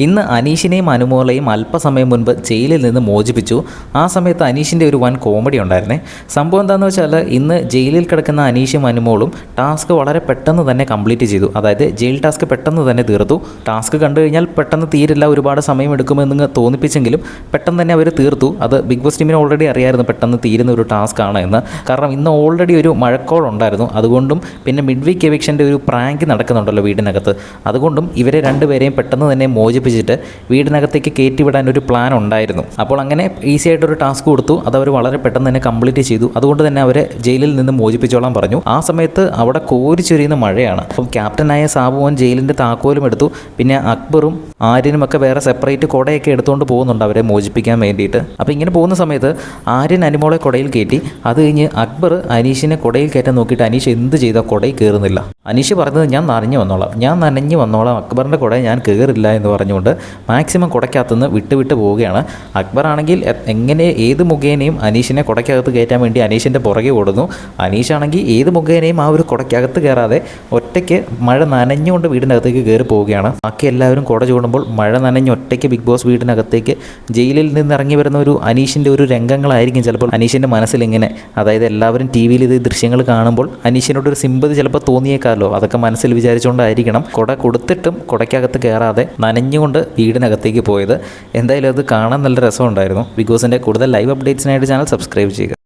ഇന്ന് അനീഷിനെയും അനുമോളെയും അല്പസമയം മുൻപ് ജയിലിൽ നിന്ന് മോചിപ്പിച്ചു. ആ സമയത്ത് അനീഷിൻ്റെ ഒരു വൻ കോമഡി ഉണ്ടായിരുന്നേ. സംഭവം എന്താണെന്ന് വെച്ചാൽ ഇന്ന് ജയിലിൽ കിടക്കുന്ന അനീഷും അനുമോളും ടാസ്ക് വളരെ പെട്ടെന്ന് തന്നെ കംപ്ലീറ്റ് ചെയ്തു. അതായത് ജയിൽ ടാസ്ക് പെട്ടെന്ന് തന്നെ തീർത്തു. ടാസ്ക് കണ്ടു കഴിഞ്ഞാൽ പെട്ടെന്ന് തീരില്ല, ഒരുപാട് സമയം എടുക്കുമെന്ന് തോന്നിപ്പിച്ചെങ്കിലും പെട്ടെന്ന് തന്നെ അവർ തീർത്തു. അത് ബിഗ് ബോസ് ടീമിന് ഓൾറെഡി അറിയായിരുന്നു പെട്ടെന്ന് തീരുന്ന ഒരു ടാസ്ക് ആണ് എന്ന്. കാരണം ഇന്ന് ഓൾറെഡി ഒരു മഴക്കോൾ ഉണ്ടായിരുന്നു. അതുകൊണ്ടും പിന്നെ മിഡ് വീക്ക് എവിക്ഷൻ്റെ ഒരു പ്രാങ്ക് നടക്കുന്നുണ്ടല്ലോ വീടിനകത്ത്, അതുകൊണ്ടും ഇവരെ രണ്ടുപേരെയും പെട്ടെന്ന് തന്നെ മോചിപ്പിച്ചിട്ട് വീടിനകത്തേക്ക് കയറ്റിവിടാൻ ഒരു പ്ലാൻ ഉണ്ടായിരുന്നു. അപ്പോൾ അങ്ങനെ ഈസി ആയിട്ടൊരു ടാസ്ക് കൊടുത്തു. അത് അവർ വളരെ പെട്ടെന്ന് തന്നെ കംപ്ലീറ്റ് ചെയ്തു. അതുകൊണ്ട് തന്നെ അവരെ ജയിലിൽ നിന്ന് മോചിപ്പിച്ചോളാൻ പറഞ്ഞു. ആ സമയത്ത് അവിടെ കോരിച്ചൊരിയുന്ന മഴയാണ്. അപ്പം ക്യാപ്റ്റനായ സാബുവൻ ജയിലിൻ്റെ താക്കോലും എടുത്തു. പിന്നെ അക്ബറും ആര്യനും ഒക്കെ വേറെ സെപ്പറേറ്റ് കുടയൊക്കെ എടുത്തുകൊണ്ട് പോകുന്നുണ്ട് അവരെ മോചിപ്പിക്കാൻ വേണ്ടിയിട്ട്. അപ്പോൾ ഇങ്ങനെ പോകുന്ന സമയത്ത് ആര്യൻ അനുമോളെ കുടയിൽ കയറ്റി. അത് കഴിഞ്ഞ് അക്ബർ അനീഷിനെ കുടയിൽ കയറ്റാൻ നോക്കിയിട്ട് അനീഷ് എന്ത് ചെയ്താൽ കുടയിൽ കയറുന്നില്ല. അനീഷ് പറഞ്ഞത് ഞാൻ നനഞ്ഞു വന്നോളാം, അക്ബറിൻ്റെ കുട ഞാൻ കയറില്ല എന്ന് പറഞ്ഞുകൊണ്ട് മാക്സിമം കുടയ്ക്കകത്തുനിന്ന് വിട്ട് പോവുകയാണ്. അക്ബർ ആണെങ്കിൽ എങ്ങനെ ഏത് മുഖേനയും അനീഷിനെ കുടയ്ക്കകത്ത് കയറ്റാൻ വേണ്ടി അനീഷിൻ്റെ പുറകെ ഓടുന്നു. അനീഷാണെങ്കിൽ ഏത് മുഖേനയും ആ ഒരു കുടയ്ക്കകത്ത് കയറാതെ ഒറ്റയ്ക്ക് മഴ നനഞ്ഞുകൊണ്ട് വീടിനകത്തേക്ക് കയറി പോവുകയാണ്. ബാക്കി എല്ലാവരും കുട ചൂടുമ്പോൾ മഴ നനഞ്ഞ് ഒറ്റയ്ക്ക് ബിഗ് ബോസ് വീടിനകത്തേക്ക് ജയിലിൽ നിന്ന് ഇറങ്ങി വരുന്ന ഒരു അനീഷിൻ്റെ ഒരു രംഗങ്ങളായിരിക്കും ചിലപ്പോൾ അനീഷിൻ്റെ മനസ്സിൽ ഇങ്ങനെ. അതായത് എല്ലാവരും ടി വിയിൽ ഇത് ദൃശ്യങ്ങൾ കാണുമ്പോൾ അനീഷിനോടൊരു സിമ്പതി ചിലപ്പോൾ തോന്നിയേക്കാമല്ലോ. അതൊക്കെ മനസ്സിൽ വിചാരിച്ചുകൊണ്ടായിരിക്കണം കുട കൊടുത്തിട്ടും കുടയ്ക്കകത്ത് കയറാതെ നനഞ്ഞുകൊണ്ട് വീടിനകത്തേക്ക് പോയത്. എന്തായാലും അത് കാണാൻ നല്ല രസമുണ്ടായിരുന്നു. ബിഗ് ബോസിൻ്റെ കൂടുതൽ ലൈവ് അപ്ഡേറ്റ്സിനായിട്ട് ചാനൽ സബ്സ്ക്രൈബ് ചെയ്യുക.